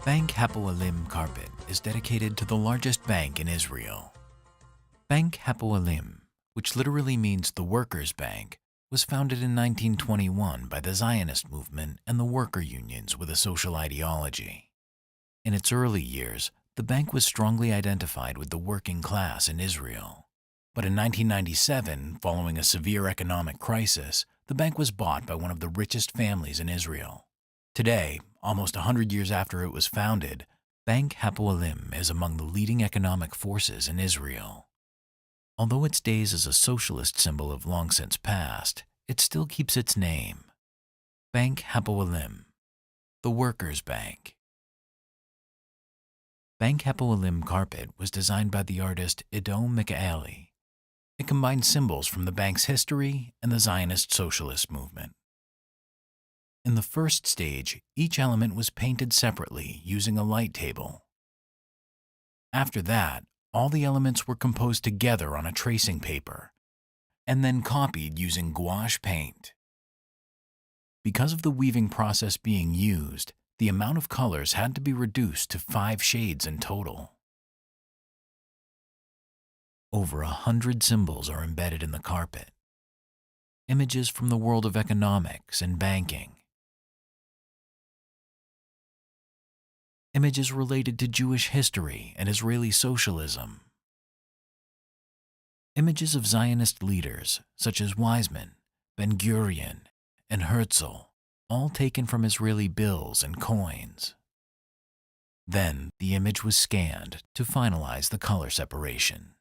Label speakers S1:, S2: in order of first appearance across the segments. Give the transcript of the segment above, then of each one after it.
S1: Bank Hapoalim carpet is dedicated to the largest bank in Israel. Bank Hapoalim, which literally means the Workers' Bank, was founded in 1921 by the Zionist movement and the worker unions with a social ideology. In its early years, the bank was strongly identified with the working class in Israel. But in 1997, following a severe economic crisis, the bank was bought by one of the richest families in Israel. Today, almost 100 years after it was founded, Bank Hapoalim is among the leading economic forces in Israel. Although its days as a socialist symbol have long since passed, it still keeps its name. Bank Hapoalim, the Workers' Bank. Bank Hapoalim carpet was designed by the artist Michaeli. It combines symbols from the bank's history and the Zionist socialist movement. In the first stage, each element was painted separately using a light table. After that, all the elements were composed together on a tracing paper and then copied using gouache paint. Because of the weaving process being used, the amount of colors had to be reduced to 5 shades in total. Over 100 symbols are embedded in the carpet. Images from the world of economics and banking. Images related to Jewish history and Israeli socialism. Images of Zionist leaders such as Weizmann, Ben-Gurion, and Herzl, all taken from Israeli bills and coins. Then the image was scanned to finalize the color separation.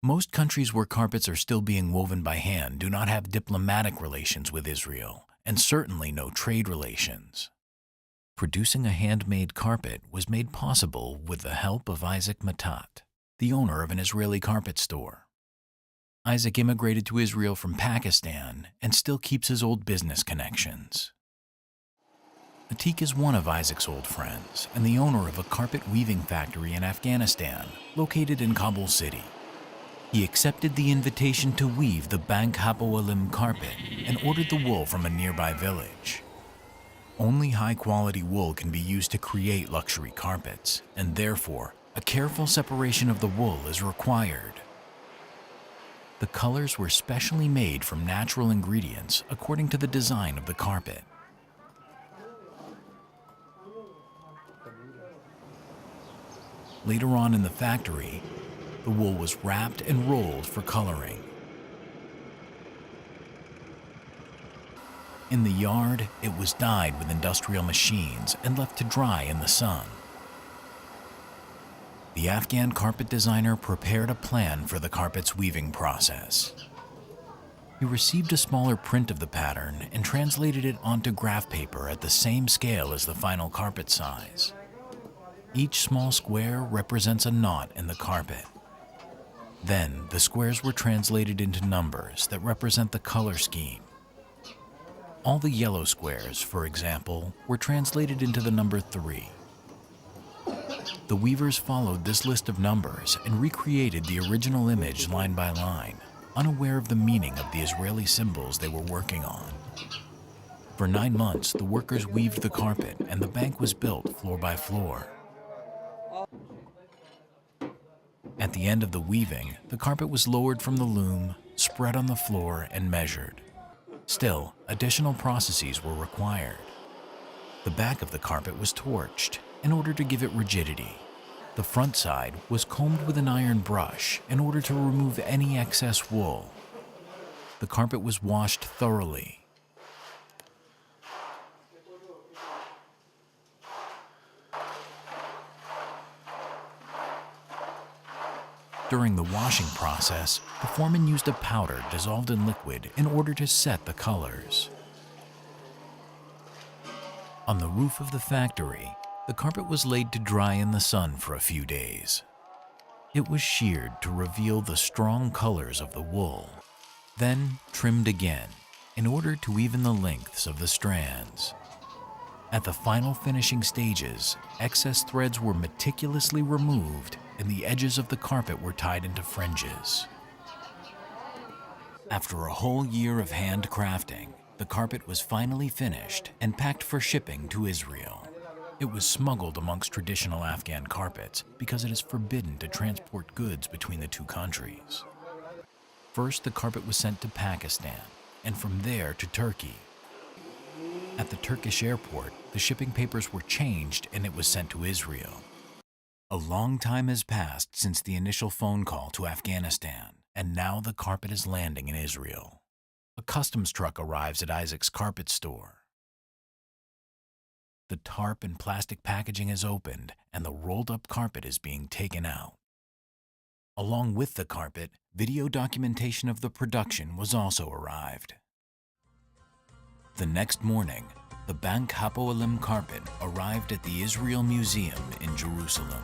S1: Most countries where carpets are still being woven by hand do not have diplomatic relations with Israel, and certainly no trade relations. Producing a handmade carpet was made possible with the help of Isaac Matat, the owner of an Israeli carpet store. Isaac immigrated to Israel from Pakistan and still keeps his old business connections. Atik is one of Isaac's old friends and the owner of a carpet weaving factory in Afghanistan, located in Kabul City. He accepted the invitation to weave the Bank Hapoalim carpet and ordered the wool from a nearby village. Only high-quality wool can be used to create luxury carpets, and therefore, a careful separation of the wool is required. The colors were specially made from natural ingredients according to the design of the carpet. Later on in the factory, the wool was wrapped and rolled for coloring. In the yard, it was dyed with industrial machines and left to dry in the sun. The Afghan carpet designer prepared a plan for the carpet's weaving process. He received a smaller print of the pattern and translated it onto graph paper at the same scale as the final carpet size. Each small square represents a knot in the carpet. Then, the squares were translated into numbers that represent the color scheme. All the yellow squares, for example, were translated into the number 3. The weavers followed this list of numbers and recreated the original image line by line, unaware of the meaning of the Israeli symbols they were working on. For 9 months, the workers weaved the carpet and the bank was built floor by floor. At the end of the weaving, the carpet was lowered from the loom, spread on the floor, and measured. Still, additional processes were required. The back of the carpet was torched in order to give it rigidity. The front side was combed with an iron brush in order to remove any excess wool. The carpet was washed thoroughly. During the washing process, the foreman used a powder dissolved in liquid in order to set the colors. On the roof of the factory, the carpet was laid to dry in the sun for a few days. It was sheared to reveal the strong colors of the wool, then trimmed again in order to even the lengths of the strands. At the final finishing stages, excess threads were meticulously removed and the edges of the carpet were tied into fringes. After a whole year of handcrafting, the carpet was finally finished and packed for shipping to Israel. It was smuggled amongst traditional Afghan carpets because it is forbidden to transport goods between the two countries. First, the carpet was sent to Pakistan, and from there to Turkey. At the Turkish airport, the shipping papers were changed and it was sent to Israel. A long time has passed since the initial phone call to Afghanistan, and now the carpet is landing in Israel. A customs truck arrives at Isaac's carpet store. The tarp and plastic packaging is opened, and the rolled-up carpet is being taken out. Along with the carpet, video documentation of the production was also arrived. The next morning, the Bank Hapoalim carpet arrived at the Israel Museum in Jerusalem.